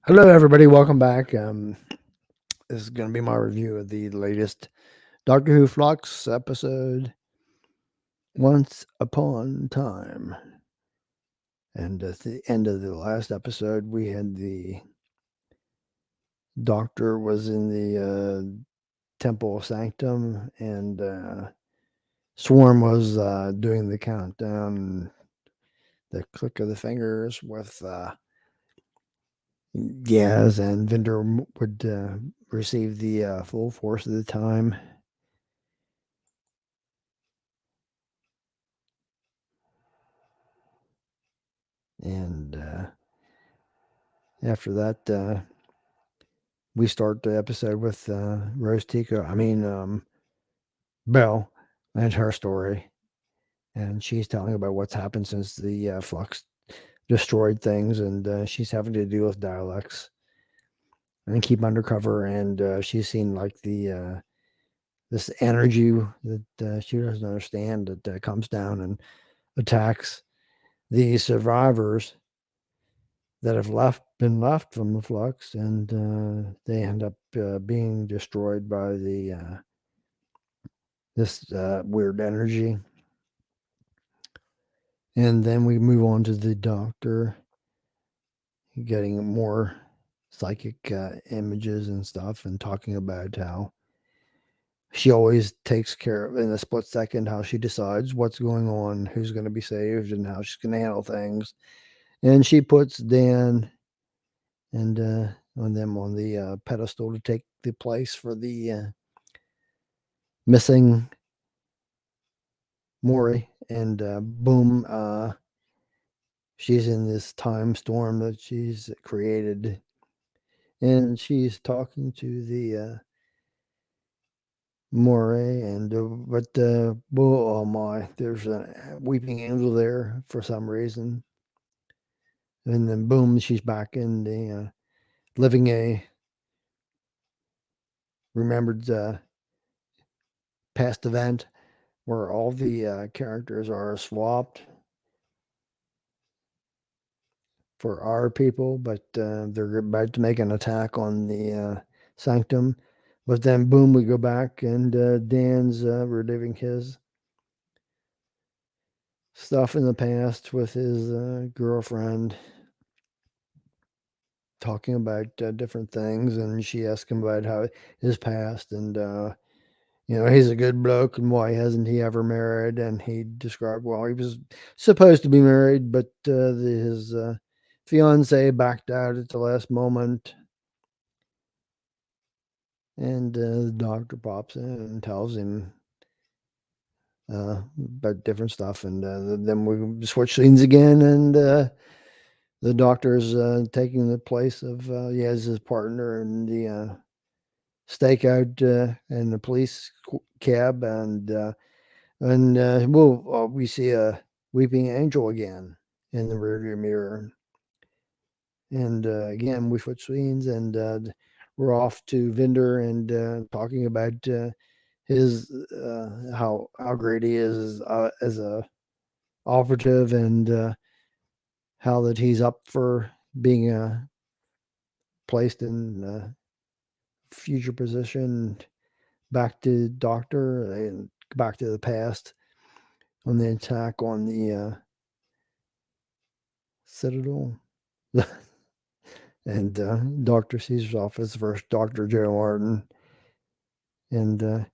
Hello, everybody. Welcome back. This is going to be my review of the latest Doctor Who Flux episode, Once Upon Time. And at the end of the last episode, we had the Doctor was in the Temple Sanctum, and Swarm was doing the countdown, the click of the fingers with Gaz, and Vinder would receive the full force of the time. And after that, we start the episode with Rose Tico. Belle and her story, and she's telling about what's happened since the Flux destroyed things, and she's having to deal with dialects and keep undercover. And she's seen like the this energy that she doesn't understand that comes down and attacks the survivors that have been left from the Flux, and they end up being destroyed by the this weird energy. And then we move on to the Doctor, getting more psychic images and stuff, and talking about how she always takes care of in a split second how she decides what's going on, who's going to be saved, and how she's going to handle things. And she puts Dan and on them on the pedestal to take the place for the missing Maury. And boom, she's in this time storm that she's created, and she's talking to the Maury. And oh my, there's a weeping angel there for some reason. And then boom, she's back in the living a remembered past event where all the characters are swapped for our people, but they're about to make an attack on the sanctum. But then, boom, we go back, and Dan's reliving his stuff in the past with his girlfriend, talking about different things. And she asks him about how his past, and he's a good bloke, and why hasn't he ever married? And he described, well, he was supposed to be married, but his fiance backed out at the last moment. And the Doctor pops in and tells him about different stuff. And then we switch scenes again, and the Doctor's taking the place of his partner in the stakeout in the police cab. And we see a weeping angel again in the rearview mirror. And again, we switch scenes, and we're off to Vinder, and talking about his how great he is as a operative, and how that he's up for being placed in a future position, back to Doctor, and back to the past on the attack on the Citadel. And Doctor sees off as first Dr. Joe Martin. And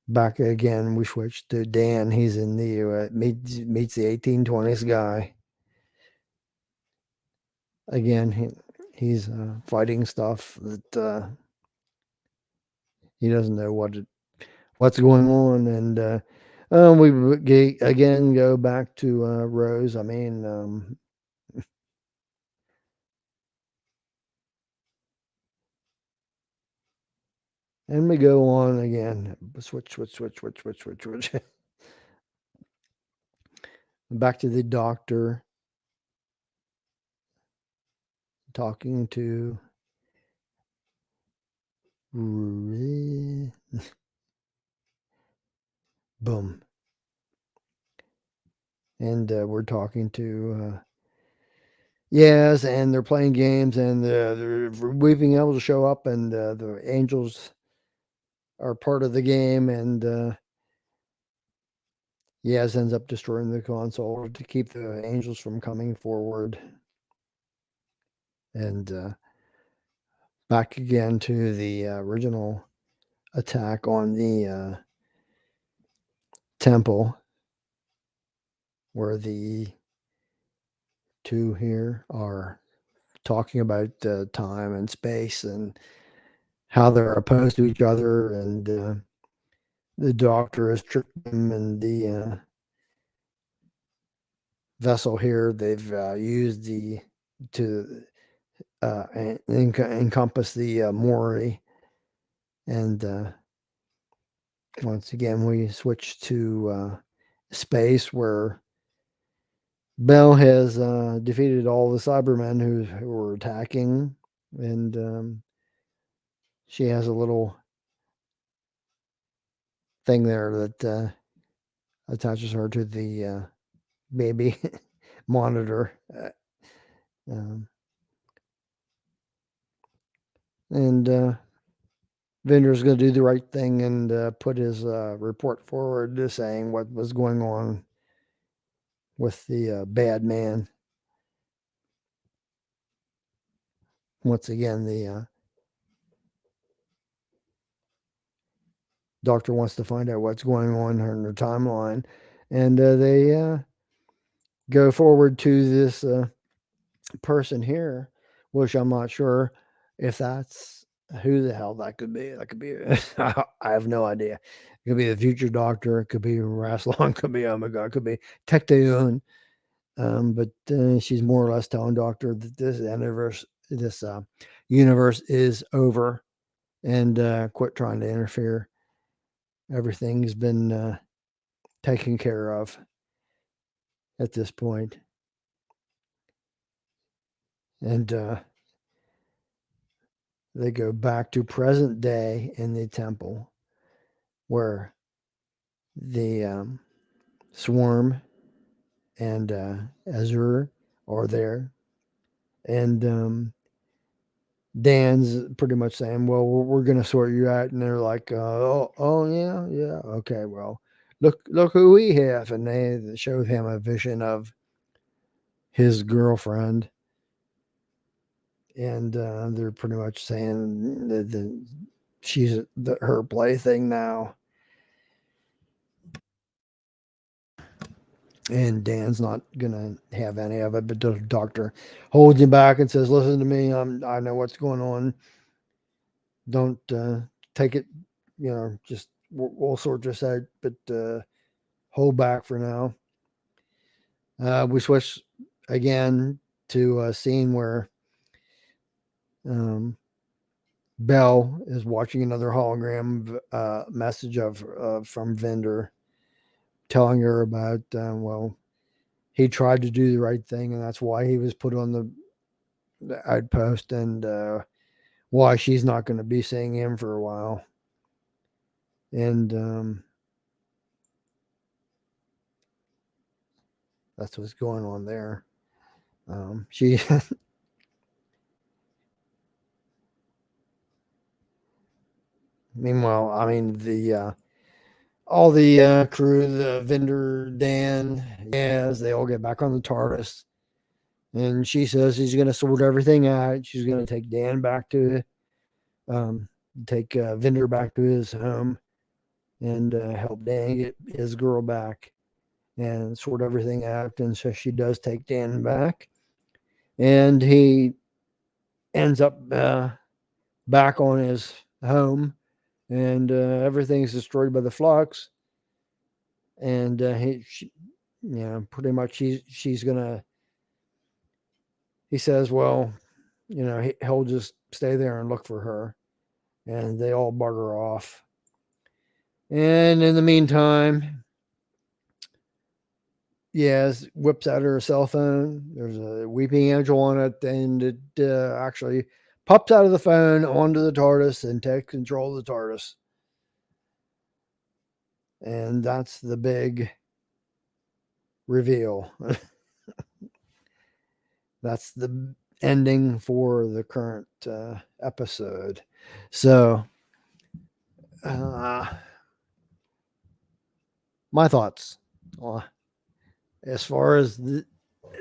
back again, we switch to Dan. He's in the meets the 1820s guy. Again, he's fighting stuff that he doesn't know what's going on. And we again go back to Rose. And we go on again. Switch. Back to the Doctor, talking to boom. And we're talking to Yes, and they're playing games, and the weeping angels show up, and the angels are part of the game, and Yaz ends up destroying the console to keep the angels from coming forward. And back again to the original attack on the temple, where the two here are talking about time and space and how they're opposed to each other, and the doctor has tricked them, and the vessel here they've used the to encompass the Mori, and once again we switch to space, where Bell has defeated all the Cybermen who were attacking, and she has a little thing there that attaches her to the baby monitor. Um, and Vinder's going to do the right thing and put his report forward, saying what was going on with the bad man. Once again, the doctor wants to find out what's going on in her timeline, and they go forward to this person here, which I'm not sure if that's who the hell that could be. That could be, I have no idea. It could be the future doctor. It could be Rassilon. It could be, oh my God, it could be Tecteun. But she's more or less telling Doctor that this universe is over, and quit trying to interfere. Everything's been taken care of at this point. And they go back to present day in the temple, where the swarm and Azure are there. And Dan's pretty much saying, "Well, we're going to sort you out," and they're like, "Oh, yeah, yeah, okay. Well, look who we have," and they show him a vision of his girlfriend, and they're pretty much saying that she's her plaything now, and Dan's not gonna have any of it. But the doctor holds him back and says, "Listen to me. I know what's going on. Don't take it. Just we'll sort this out, but hold back for now." We switch again to a scene where um, Bell is watching another hologram message from Vendor, telling her about well, he tried to do the right thing, and that's why he was put on the outpost, and why she's not going to be seeing him for a while. And that's what's going on there. She Meanwhile, I mean, the all the crew, the Vendor, Dan, yes, they all get back on the TARDIS, and she says she's going to sort everything out. She's going to take Dan back to um, take Vendor back to his home, and help Dan get his girl back and sort everything out. And so she does take Dan back, and he ends up back on his home, and everything's destroyed by the Flux. And pretty much she's gonna. He says, well, he'll just stay there and look for her, and they all bugger off. And in the meantime, Yaz whips out her cell phone. There's a weeping angel on it, and it actually pops out of the phone onto the TARDIS and takes control of the TARDIS. And that's the big reveal. that's the ending for the current episode. So, uh, my thoughts as far as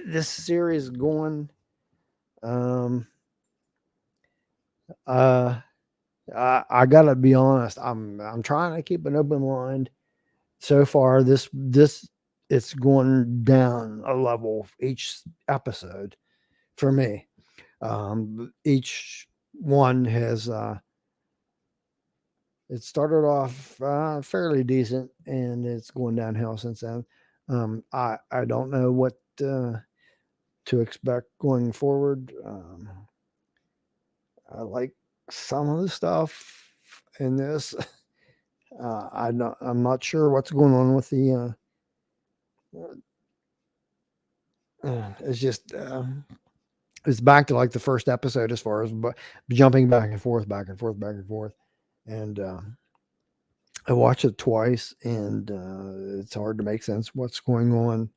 this series going. Um, uh, I gotta be honest. I'm trying to keep an open mind. So far, this it's going down a level each episode for me. Each one has it started off fairly decent, and it's going downhill since then. I don't know what to expect going forward. I like some of the stuff in this. I'm not sure what's going on with the. It's just it's back to like the first episode as far as jumping back and forth, back and forth, back and forth, and I watched it twice, and it's hard to make sense what's going on.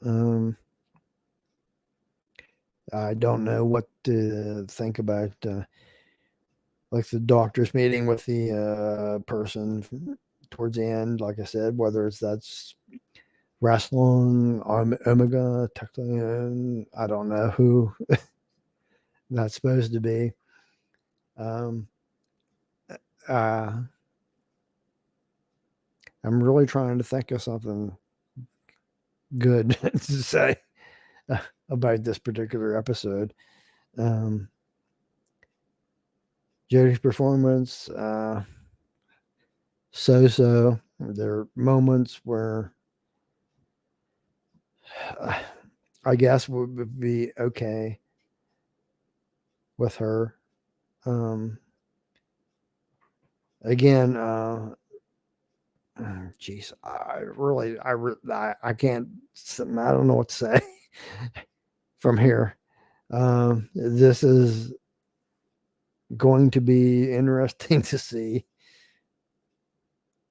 Um, I don't know what to think about, like the doctor's meeting with the person towards the end. Like I said, whether that's wrestling, Omega, technically, I don't know who that's supposed to be. Um, uh, I'm really trying to think of something good to say about this particular episode. Um, Jody's performance, so. There are moments where I guess would be okay with her. Um, again, jeez, I can't. I don't know what to say from here. This is going to be interesting to see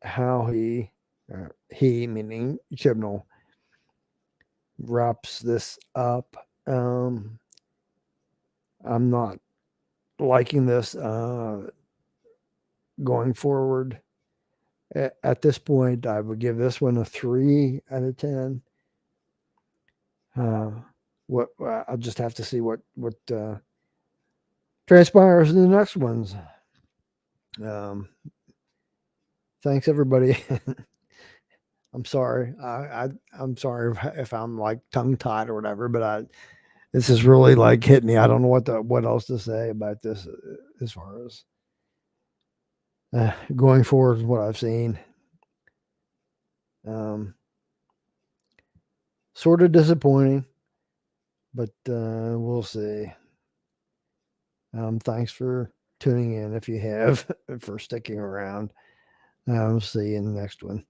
how he meaning Chibnall, wraps this up. I'm not liking this going forward. At this point, I would give this one a 3 out of 10. What I'll just have to see what transpires in the next ones. Thanks everybody. I'm sorry. I'm sorry if I'm like tongue tied or whatever, but this is really like hit me. I don't know what else to say about this as far as going forward with what I've seen. Sort of disappointing, but we'll see. Thanks for tuning in if you have, for sticking around. I'll see you in the next one.